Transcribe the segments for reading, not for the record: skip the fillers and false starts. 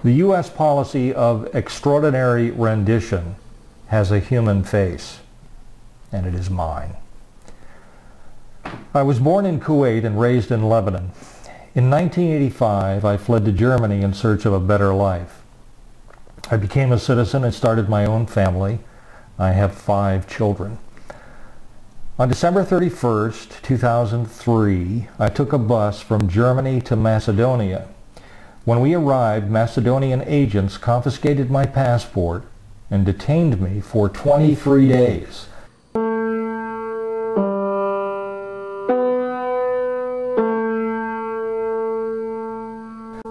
The U.S. policy of extraordinary rendition has a human face, and it is mine. I was born in Kuwait and raised in Lebanon. In 1985, I fled to Germany in search of a better life. I became a citizen and started my own family. I have 5 children. On December 31st, 2003, I took a bus from Germany to Macedonia. When we arrived, Macedonian agents confiscated my passport and detained me for 23 days.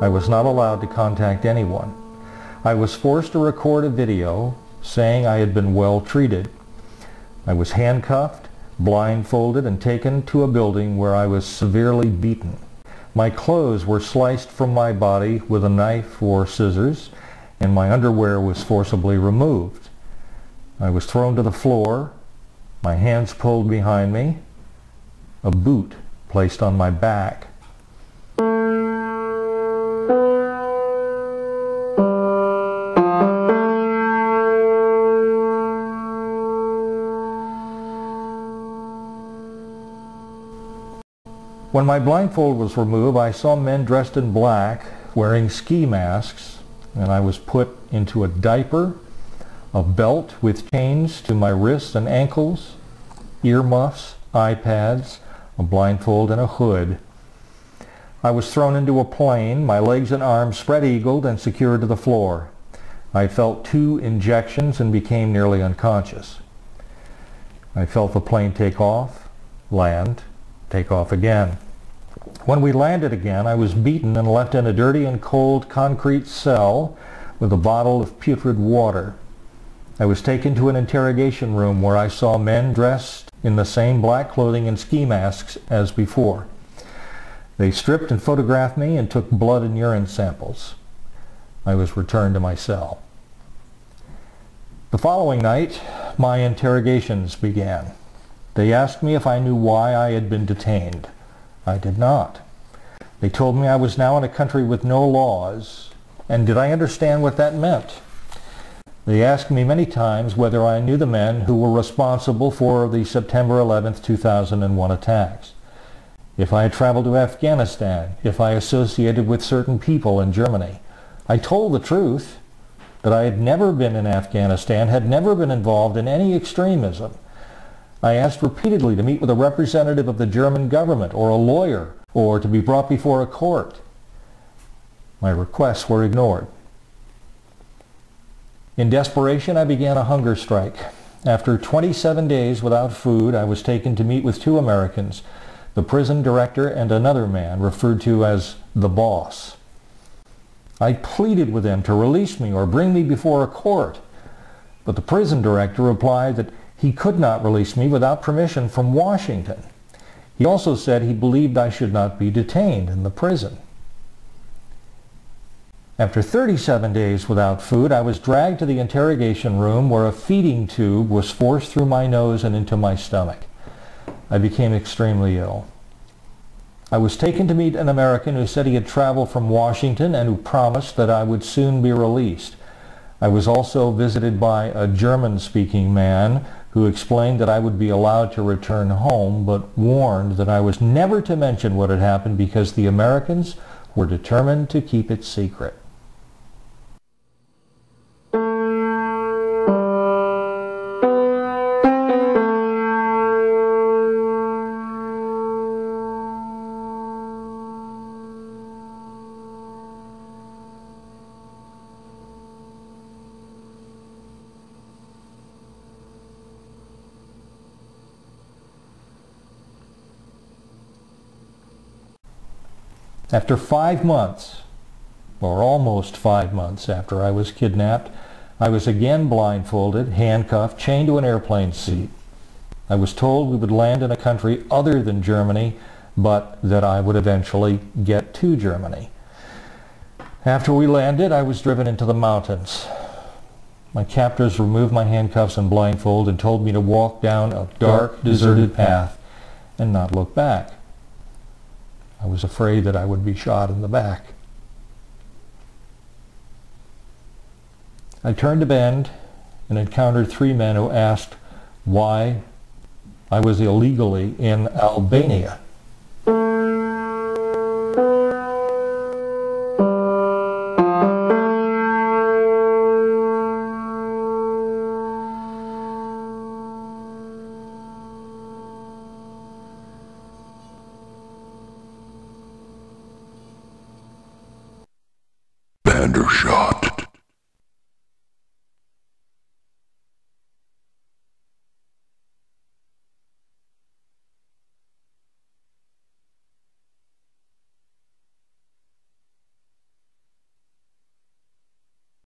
I was not allowed to contact anyone. I was forced to record a video saying I had been well treated. I was handcuffed, blindfolded, and taken to a building where I was severely beaten. My clothes were sliced from my body with a knife or scissors, and my underwear was forcibly removed. I was thrown to the floor, my hands pulled behind me, a boot placed on my back. When my blindfold was removed, I saw men dressed in black wearing ski masks, and I was put into a diaper, a belt with chains to my wrists and ankles, earmuffs, iPads, a blindfold, and a hood. I was thrown into a plane, my legs and arms spread-eagled and secured to the floor. I felt 2 injections and became nearly unconscious. I felt the plane take off, land, take off again. When we landed again, I was beaten and left in a dirty and cold concrete cell with a bottle of putrid water. I was taken to an interrogation room where I saw men dressed in the same black clothing and ski masks as before. They stripped and photographed me and took blood and urine samples. I was returned to my cell. The following night, my interrogations began. They asked me if I knew why I had been detained. I did not. They told me I was now in a country with no laws, and did I understand what that meant? They asked me many times whether I knew the men who were responsible for the September 11th, 2001 attacks, if I had traveled to Afghanistan, if I associated with certain people in Germany. I told the truth, that I had never been in Afghanistan, had never been involved in any extremism. I asked repeatedly to meet with a representative of the German government or a lawyer or to be brought before a court. My requests were ignored. In desperation, I began a hunger strike. After 27 days without food, I was taken to meet with 2 Americans, the prison director and another man referred to as the boss. I pleaded with them to release me or bring me before a court, but the prison director replied that he could not release me without permission from Washington. He also said he believed I should not be detained in the prison. After 37 days without food, I was dragged to the interrogation room where a feeding tube was forced through my nose and into my stomach. I became extremely ill. I was taken to meet an American who said he had traveled from Washington and who promised that I would soon be released. I was also visited by a German-speaking man who explained that I would be allowed to return home, but warned that I was never to mention what had happened because the Americans were determined to keep it secret. After 5 months, or almost 5 months after I was kidnapped, I was again blindfolded, handcuffed, chained to an airplane seat. I was told we would land in a country other than Germany, but that I would eventually get to Germany. After we landed, I was driven into the mountains. My captors removed my handcuffs and blindfold and told me to walk down a dark, deserted path and not look back. I was afraid that I would be shot in the back. I turned a bend and encountered 3 men who asked why I was illegally in Albania. Bandershot.